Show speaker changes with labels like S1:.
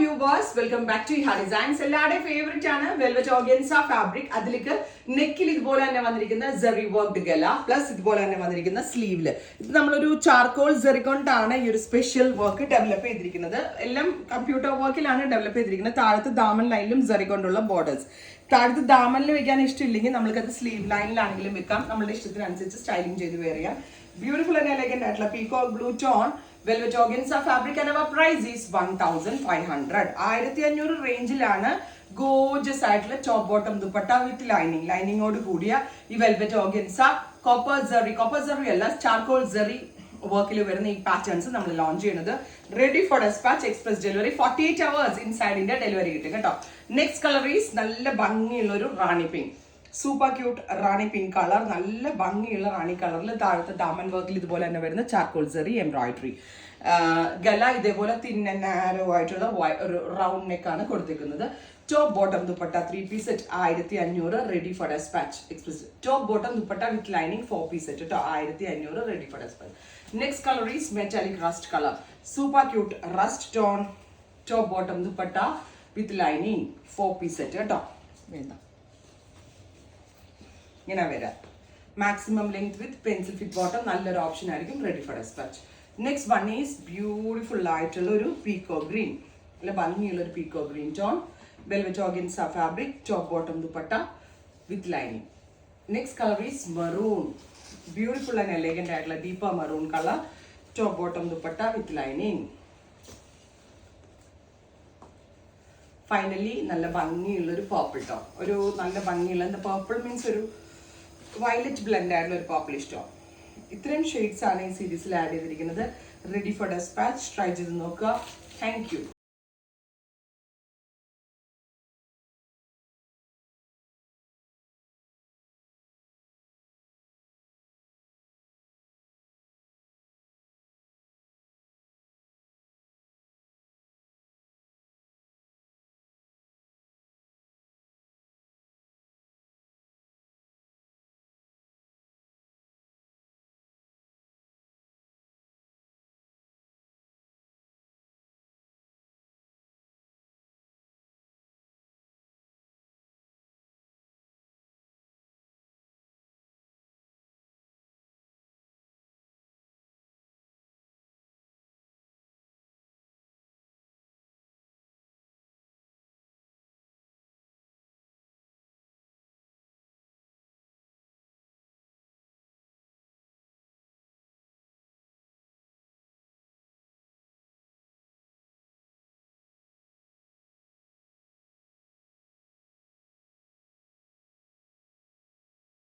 S1: viewers, welcome back to Iha Designs. എല്ലാവരുടെയും favourite ആണ് velvet organza fabric. അതിലേക്ക് നെക്കിൽ ഇതുപോലെ തന്നെ വന്നിരിക്കുന്ന സെറി വർക്ക്ഡ് ഗല പ്ലസ് ഇതുപോലെ തന്നെ വന്നിരിക്കുന്ന സ്ലീവില് ഇത് നമ്മളൊരു ചാർക്കോൾ സെറി കൊണ്ടാണ് ഈ ഒരു സ്പെഷ്യൽ വർക്ക് ഡെവലപ്പ് ചെയ്തിരിക്കുന്നത്. എല്ലാം കമ്പ്യൂട്ടർ വർക്കിലാണ് ഡെവലപ്പ് ചെയ്തിരിക്കുന്നത്. താഴത്ത് ദാമൻ ലൈനിലും സെറി കൊണ്ടുള്ള ബോർഡേഴ്സ്. താഴത്ത് ദാമനിൽ വെക്കാൻ ഇഷ്ടമില്ലെങ്കിൽ നമ്മൾക്കത് സ്ലീവ് ലൈനിലാണെങ്കിലും വെക്കാം. നമ്മുടെ ഇഷ്ടത്തിനനുസരിച്ച് സ്റ്റൈലിംഗ് ചെയ്ത് വെയർ ചെയ്യാം. ബ്യൂട്ടിഫുൾ ആൻഡ് എലഗന്റ് ആയിട്ടുള്ള peacock blue tone velvet organza fabric and our price is 1500. 1500 റേഞ്ചിലാണ് ഗോർജിയസ് ആയിട്ടുള്ള ടോപ്പ് ബോട്ടം ദുപ്പട്ട വിത്ത് ലൈനിങ്ങോട് കൂടിയ ഈ വെൽവെറ്റ് ഓർഗൻസ കോപ്പർ സെറി അല്ല ചാർക്കോൾ സെറി വർക്കിൽ വരുന്ന ഈ പാറ്റേൺസ് നമ്മൾ ലോഞ്ച് ചെയ്യുന്നത്. Ready for dispatch, express delivery, 48 hours ഇൻസൈഡിന്റെ ഡെലിവറി കിട്ടും കേട്ടോ. നെക്സ്റ്റ് കളർ ഈസ് നല്ല ഭംഗിയുള്ള ഒരു rani pink, super cute rani pink colour. നല്ല ഭംഗിയുള്ള റാണി കളറിൽ താഴത്തെ ഡാമൻ വർക്കിൽ ഇതുപോലെ തന്നെ വരുന്ന ചാർക്കോൾ സെറി എംബ്രോയിഡറി. ഗല ഇതേപോലെ തിന്ന നാരോ ആയിട്ടുള്ള ഒരു റൗണ്ട് നെക്കാണ് കൊടുത്തിരിക്കുന്നത്. Top bottom dupatta 3 piece set 1500 ready for dispatch express. Top bottom dupatta with lining 4 piece set കേട്ടോ, 1500 ready for dispatch. Next colour is metallic rust colour, super cute rust tone. Top bottom dupatta with lining 4 piece set കേട്ടോ. വേണ്ട ഇങ്ങനെ വരാം. Maximum length with pencil fit bottom നല്ലൊരു option ആയിരിക്കും. Ready for dispatch. Next one is beautiful ആയിട്ടുള്ള ഒരു പീക്കോ green, നല്ല ഭംഗിയുള്ള ഒരു പീക്കോ green tone. Velvet organza fabric, top bottom dupatta with lining. Next colour is maroon, beautiful and elegant ആയിട്ടുള്ള deeper maroon colour. Top bottom dupatta with lining. Finally നല്ല ഭംഗിയുള്ള ഒരു purple tone, ഒരു നല്ല ഭംഗിയുള്ള എന്താ പേർപ്പിൾ മീൻസ് ഒരു വയലറ്റ് ബ്ലെൻഡ് ആയിട്ടുള്ള ഒരു പർപ്പിളിഷ് ടോൺ. ഇത്രയും ഷെയ്ഡ്സ് ആണ് ഈ സീരീസിൽ ആഡ് ചെയ്തിരിക്കുന്നത്. Ready for dispatch. ട്രൈ ചെയ്ത് നോക്കുക. Thank you.